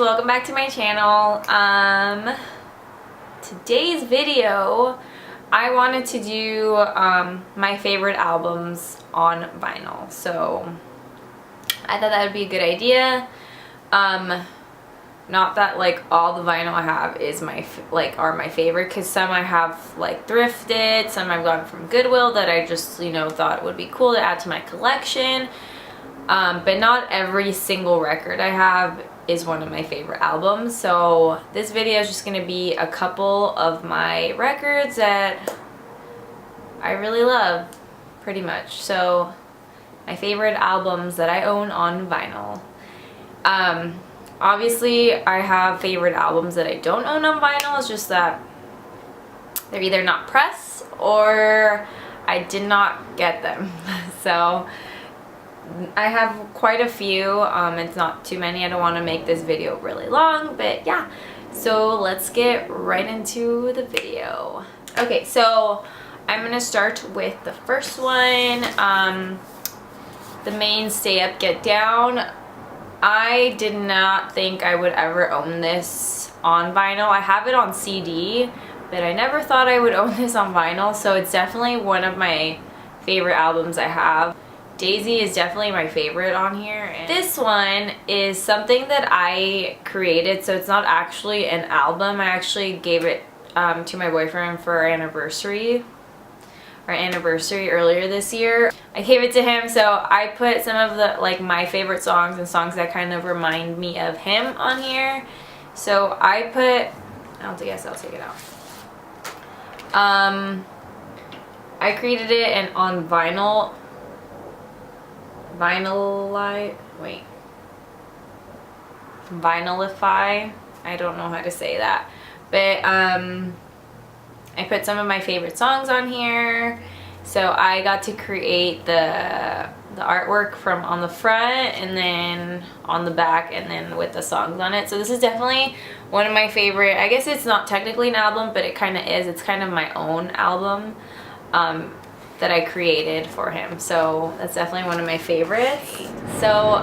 welcome back to my channel. Today's video, I wanted to do my favorite albums on vinyl. So I thought that would be a good idea. Not that like all the vinyl I have is are my favorite, because some I have like thrifted, some I've gotten from Goodwill that I just thought would be cool to add to my collection. But not every single record I have is one of my favorite albums. So this video is just going to be a couple of my records that I really love, pretty much. So my favorite albums that I own on vinyl. Obviously I have favorite albums that I don't own on vinyl. It's just that they're either not pressed or I did not get them. So I have quite a few. It's not too many. I don't want to make this video really long, but yeah. So let's get right into the video. Okay, so I'm gonna start with the first one. The main Stay Up Get Down. I did not think I would ever own this on vinyl. I have it on CD, but I never thought I would own this on vinyl, so it's definitely one of my favorite albums I have. Daisy is definitely my favorite on here. And this one is something that I created, so it's not actually an album. I actually gave it to my boyfriend for our anniversary earlier this year. I gave it to him, so I put some of the my favorite songs and songs that kind of remind me of him on here. So I put, I'll take it out. I created it and on Vinylify. I don't know how to say that, but I put some of my favorite songs on here. So I got to create the artwork from on the front and then on the back and then with the songs on it. So this is definitely one of my favorite. I guess it's not technically an album, but it kind of is. It's kind of my own album that I created for him. So that's definitely one of my favorites. So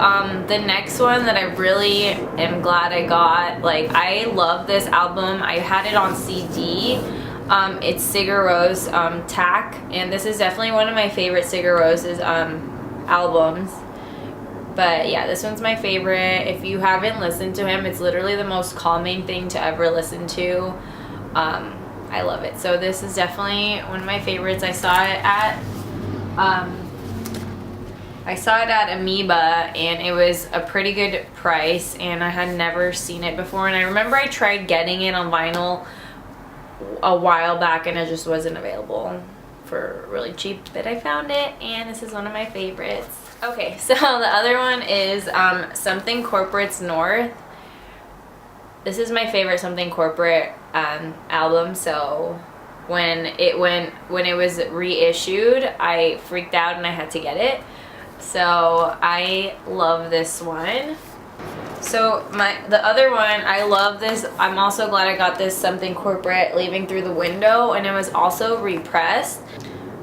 the next one that I really am glad I got, I love this album. I had it on CD. It's Sigur Rós, Tack, and this is definitely one of my favorite Sigur Rós's albums. But yeah, this one's my favorite. If you haven't listened to him, it's literally the most calming thing to ever listen to. I love it. So this is definitely one of my favorites. I saw it at Amoeba, and it was a pretty good price, and I had never seen it before. And I remember I tried getting it on vinyl a while back and it just wasn't available for really cheap, but I found it, and this is one of my favorites. Okay, so the other one is Something Corporate's North. This is my favorite Something Corporate album. So when it was reissued, I freaked out and I had to get it. So I love this one. So the other one, I love this. I'm also glad I got this Something Corporate, Leaving Through the Window, and it was also repressed.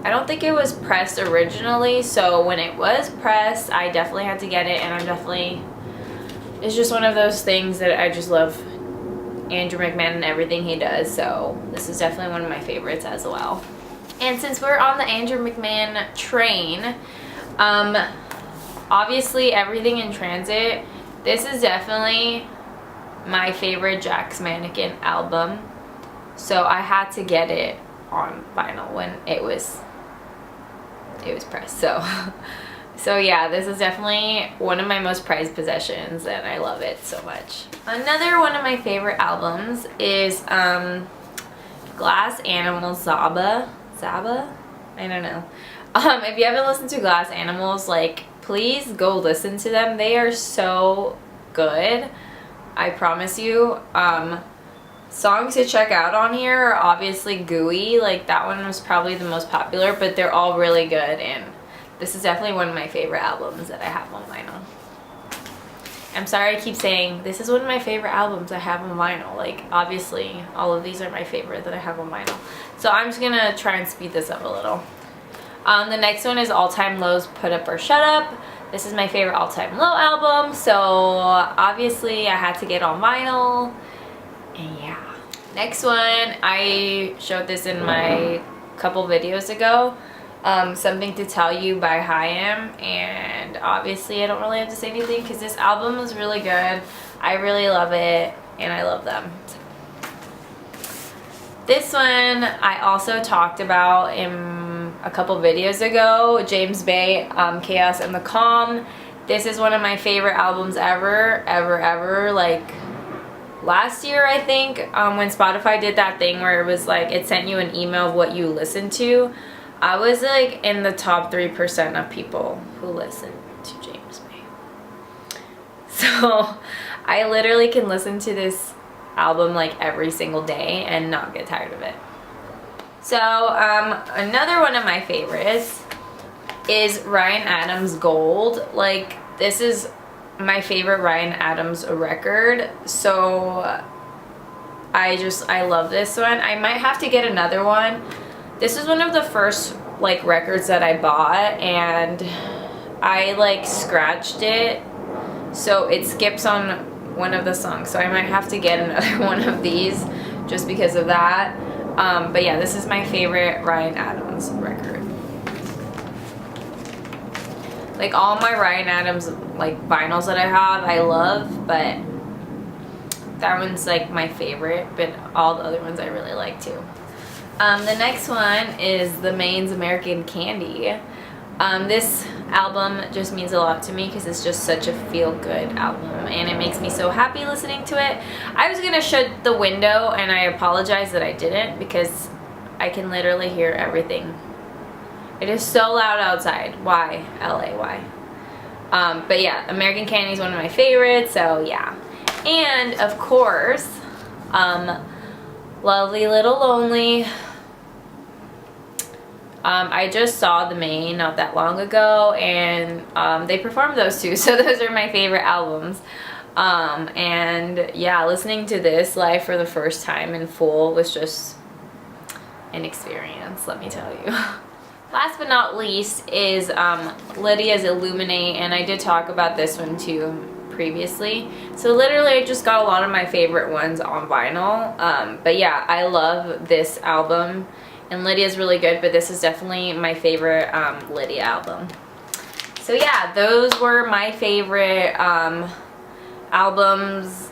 I don't think it was pressed originally, so when it was pressed, I definitely had to get it, and it's just one of those things that I just love Andrew McMahon and everything he does, so this is definitely one of my favorites as well. And since we're on the Andrew McMahon train, obviously Everything in Transit, this is definitely my favorite Jack's Mannequin album, so I had to get it on vinyl when it was pressed. So yeah, this is definitely one of my most prized possessions, and I love it so much. Another one of my favorite albums is Glass Animals, Zaba? I don't know. If you haven't listened to Glass Animals, please go listen to them. They are so good, I promise you. Songs to check out on here are obviously Gooey. That one was probably the most popular, but they're all really good, and this is definitely one of my favorite albums that I have on vinyl. I'm sorry I keep saying this is one of my favorite albums I have on vinyl. Obviously all of these are my favorite that I have on vinyl. So I'm just gonna try and speed this up a little. The next one is All Time Low's Put Up or Shut Up. This is my favorite All Time Low album, so obviously I had to get on vinyl, and yeah. Next one, I showed this in my couple videos ago, Something to Tell You by Haim, and obviously I don't really have to say anything because this album is really good. I really love it, and I love them. This one I also talked about in a couple videos ago, James Bay, Chaos and the Calm. This is one of my favorite albums ever. Like last year, I think, when Spotify did that thing where it was like it sent you an email of what you listened to, I was like in the top 3% of people who listen to James Bay. So I literally can listen to this album like every single day and not get tired of it. So another one of my favorites is Ryan Adams' Gold. Like, this is my favorite Ryan Adams record, so I love this one. I might have to get another one. This is one of the first like records that I bought, and I like scratched it so it skips on one of the songs, so I might have to get another one of these just because of that. But yeah, this is my favorite Ryan Adams record. Like all my Ryan Adams like vinyls that I have, I love, but that one's like my favorite, but all the other ones I really like too. The next one is The Maine's American Candy. This album just means a lot to me because it's just such a feel-good album, and it makes me so happy listening to it. I was gonna shut the window, and I apologize that I didn't because I can literally hear everything. It is so loud outside. Why? LA, why? But yeah, American Candy is one of my favorites, so yeah. And of course, Lovely Little Lonely. I just saw The Maine not that long ago, and they performed those two, so those are my favorite albums. And yeah, listening to this live for the first time in full was just an experience, let me tell you. Last but not least is Lydia's Illuminate, and I did talk about this one too previously. So literally I just got a lot of my favorite ones on vinyl, but yeah, I love this album. And Lydia's really good, but this is definitely my favorite Lydia album. So yeah, those were my favorite albums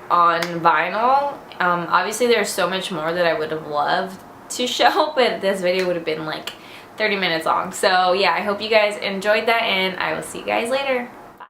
on vinyl. Obviously there's so much more that I would have loved to show, but this video would have been like 30 minutes long. So yeah, I hope you guys enjoyed that, and I will see you guys later.